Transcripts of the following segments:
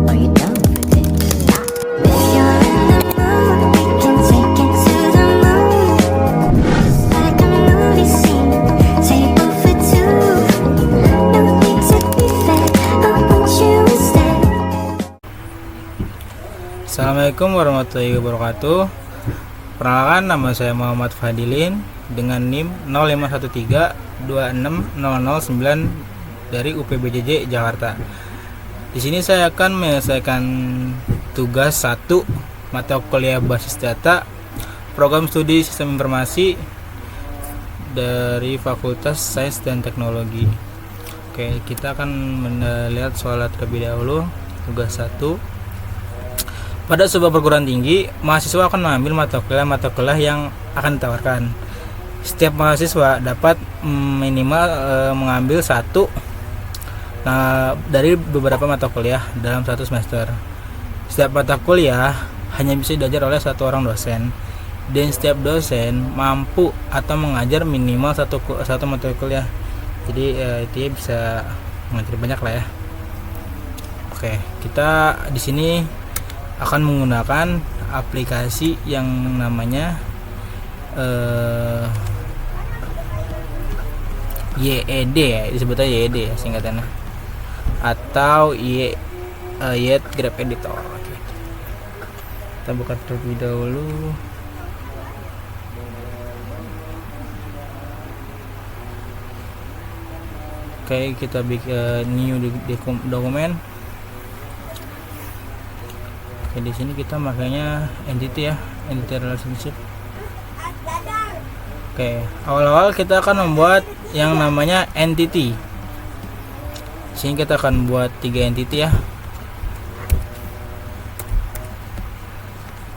Are you down for this? If you're in the mood, we can take it to the moon. Just like a movie scene, table for two. No need to be fair, I want you instead. Assalamualaikum warahmatullahi wabarakatuh. Perkenalkan, nama saya Muhammad Fadilin dengan NIM 0513260009 dari UPBJJ Jakarta. Di sini saya akan menyelesaikan tugas 1 mata kuliah basis data program studi sistem informasi dari Fakultas Sains dan Teknologi. Oke, kita akan melihat soal terlebih dahulu. Tugas 1. Pada sebuah perguruan tinggi, mahasiswa akan mengambil mata kuliah yang akan ditawarkan. Setiap mahasiswa dapat minimal mengambil satu dari beberapa mata kuliah dalam satu semester. Setiap mata kuliah hanya bisa diajar oleh satu orang dosen, dan setiap dosen mampu atau mengajar minimal satu mata kuliah. Jadi dia bisa mengajar banyak lah ya. Oke, kita di sini akan menggunakan aplikasi yang namanya YED ya, disebutnya YED ya singkatannya, atau YED Graph Editor. Oke. Kita buka terlebih dahulu. Oke, kita bikin new dokumen. Di sini kita makanya entity ya, entity relationship. Oke, awal-awal kita akan membuat yang namanya entity. Di sini kita akan buat 3 entity ya.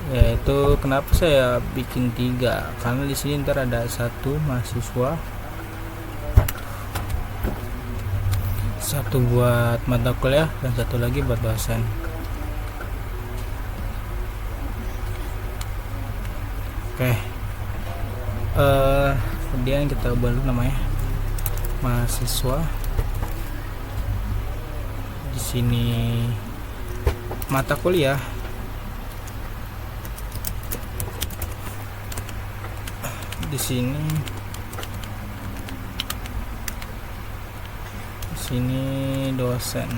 Yaitu kenapa saya bikin 3? Karena di sini ntar ada satu mahasiswa, satu buat mata kuliah, dan satu lagi buat dosen. Oke, kemudian kita ubah dulu namanya mahasiswa. Di sini mata kuliah, di sini dosen.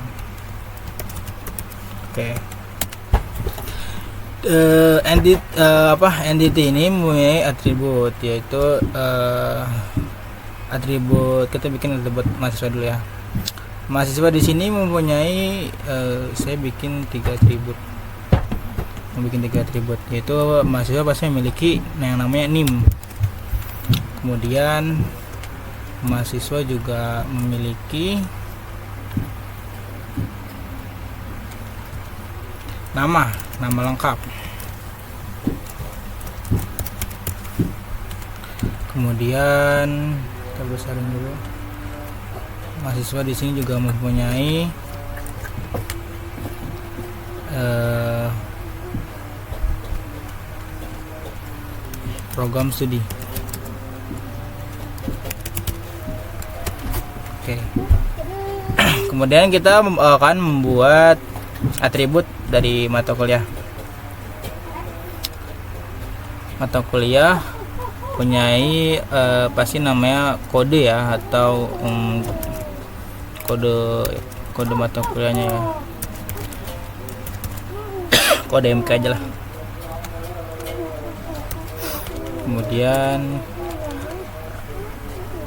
Oke. Entity ini mempunyai atribut, yaitu atribut, kita bikin atribut mahasiswa dulu ya. Mahasiswa di sini mempunyai saya bikin 3 atribut. Yaitu mahasiswa pasti memiliki yang namanya NIM. Kemudian mahasiswa juga memiliki nama lengkap. Kemudian kita besarin dulu. Mahasiswa di sini juga mempunyai program studi. Oke. Kemudian kita akan membuat atribut dari mata kuliah. Mata kuliah punyai pasti namanya kode ya, atau kode mata kuliahnya ya. Kode MK aja lah. Kemudian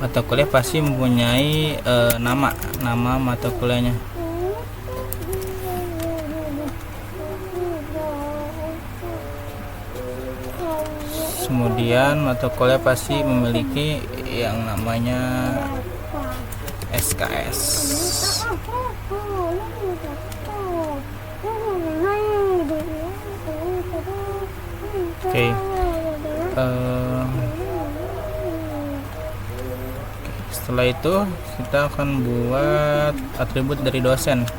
mata kuliah pasti mempunyai nama mata kuliahnya. Kemudian mata kuliah pasti memiliki yang namanya SKS. Oke. Setelah itu kita akan buat atribut dari dosen.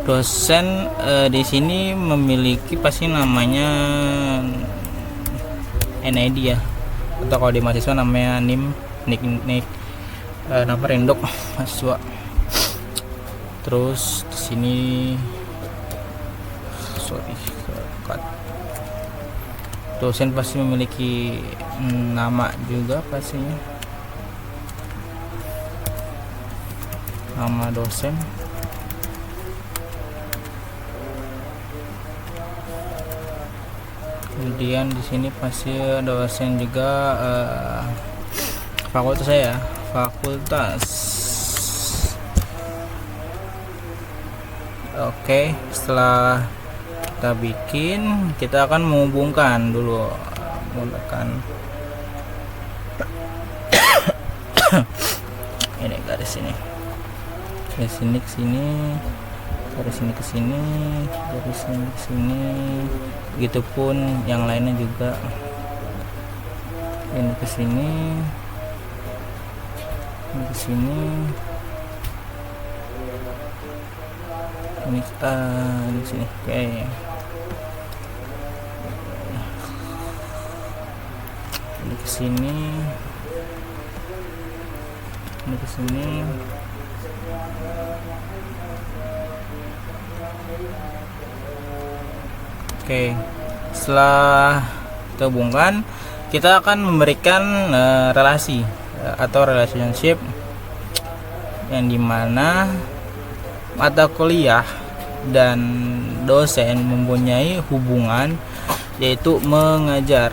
Dosen di sini memiliki pasti namanya NID ya, atau kalau di mahasiswa namanya NIM, nik nomor induk mahasiswa. Terus di sini dosen pasti memiliki nama juga pastinya, nama dosen. Kemudian di sini pasti dosen juga, fakultas saya, fakultas. Oke, setelah kita bikin, kita akan menghubungkan dulu menggunakan ini garis ini, dari sini ke sini, dari sini ke sini, dari sini ke sini, begitupun yang lainnya juga, ini ke sini, ini ke sini, ini di sini. Oke. Ini ke sini, ini ke sini. Oke, setelah kita hubungkan, kita akan memberikan relasi atau relationship, yang dimana mata kuliah dan dosen mempunyai hubungan, yaitu mengajar.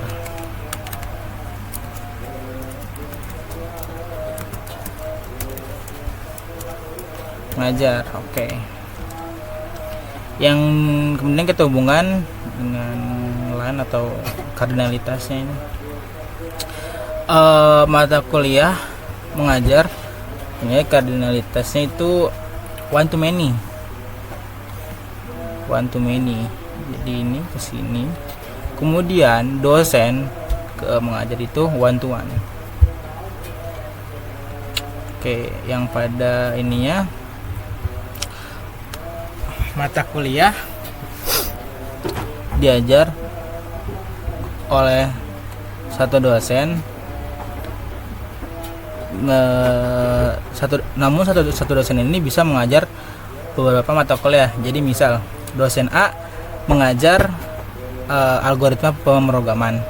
Oke. Yang kemudian kita hubungan dengan lain atau kardinalitasnya ini, mata kuliah mengajar punya kardinalitasnya itu one to many. Jadi ini ke sini, kemudian dosen ke mengajar itu one to one. Oke, yang pada ininya mata kuliah diajar oleh satu dosen, namun satu dosen ini bisa mengajar beberapa mata kuliah. Jadi misal dosen A mengajar algoritma pemrograman,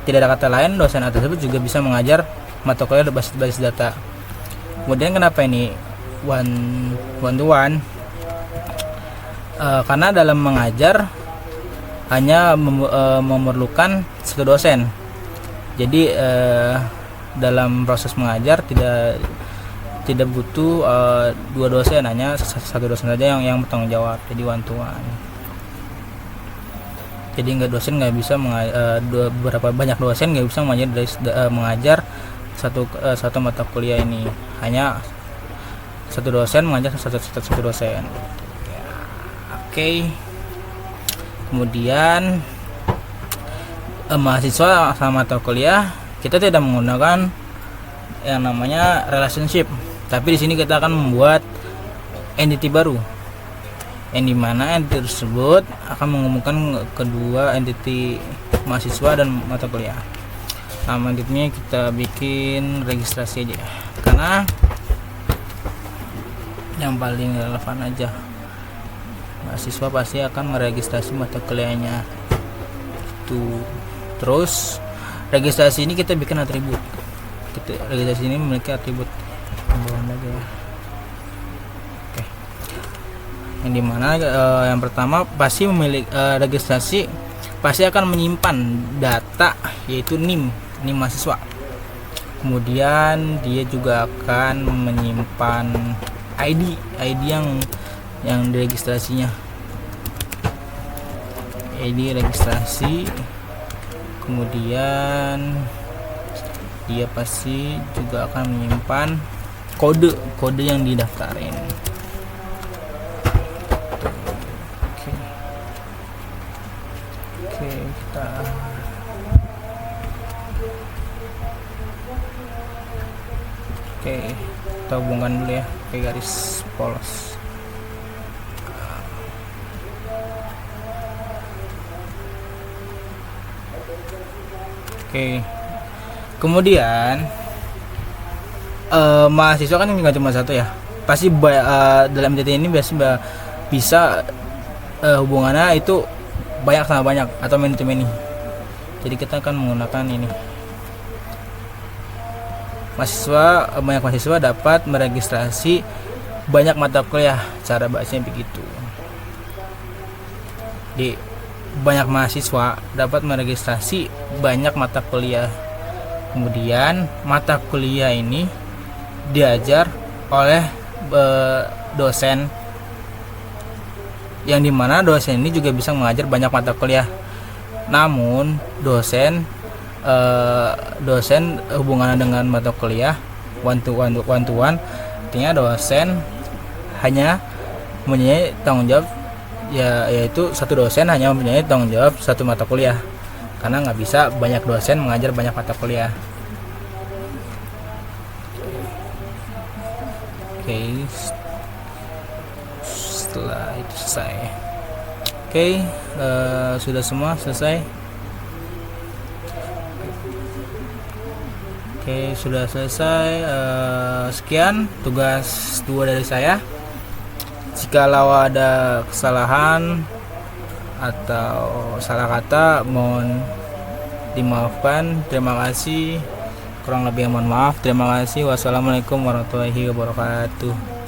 tidak ada kata lain, dosen A tersebut juga bisa mengajar mata kuliah basis data. Kemudian kenapa ini one to one? Karena dalam mengajar hanya memerlukan satu dosen. Jadi dalam proses mengajar tidak butuh dua dosen, hanya satu dosen saja yang bertanggung jawab. Jadi one to one. Jadi dosen nggak bisa berapa banyak dosen nggak bisa mengajar satu mata kuliah ini, hanya satu dosen mengajar satu dosen. Oke. Kemudian mahasiswa sama mata kuliah kita tidak menggunakan yang namanya relationship, tapi di sini kita akan membuat entity baru, yang dimana entity tersebut akan menghubungkan kedua entity mahasiswa dan mata kuliah. Nama entity-nya kita bikin registrasi aja, karena yang paling relevan aja. Mahasiswa pasti akan meregistrasi mata kuliahnya itu. Terus registrasi ini kita bikin atribut. Registrasi ini memiliki atribut tambahan aja ya. Oke. Yang dimana yang pertama pasti memiliki registrasi pasti akan menyimpan data, yaitu NIM mahasiswa. Kemudian dia juga akan menyimpan ID yang diregistrasinya, ID registrasi. Kemudian dia pasti juga akan menyimpan kode yang didaftarin. Oke, kita hubungkan dulu ya pakai garis polos. Oke. Kemudian mahasiswa kan nggak cuma satu ya, pasti dalam MTT ini bisa hubungannya itu banyak sama banyak atau many to many. Jadi kita akan menggunakan ini. Banyak mahasiswa dapat meregistrasi banyak mata kuliah. Cara bahasanya begitu. Di banyak mahasiswa dapat meregistrasi banyak mata kuliah. Kemudian mata kuliah ini diajar oleh dosen, yang dimana dosen ini juga bisa mengajar banyak mata kuliah. Namun dosen hubungannya dengan mata kuliah one to one, artinya dosen hanya mempunyai tanggung jawab, yaitu satu dosen hanya mempunyai tanggung jawab satu mata kuliah, karena nggak bisa banyak dosen mengajar banyak mata kuliah. Oke, setelah itu selesai. Oke, sudah semua selesai. Oke, sudah selesai. Sekian tugas 2 dari saya. Jikalau ada kesalahan atau salah kata, mohon dimaafkan. Terima kasih. Kurang lebih mohon maaf. Terima kasih. Wassalamualaikum warahmatullahi wabarakatuh.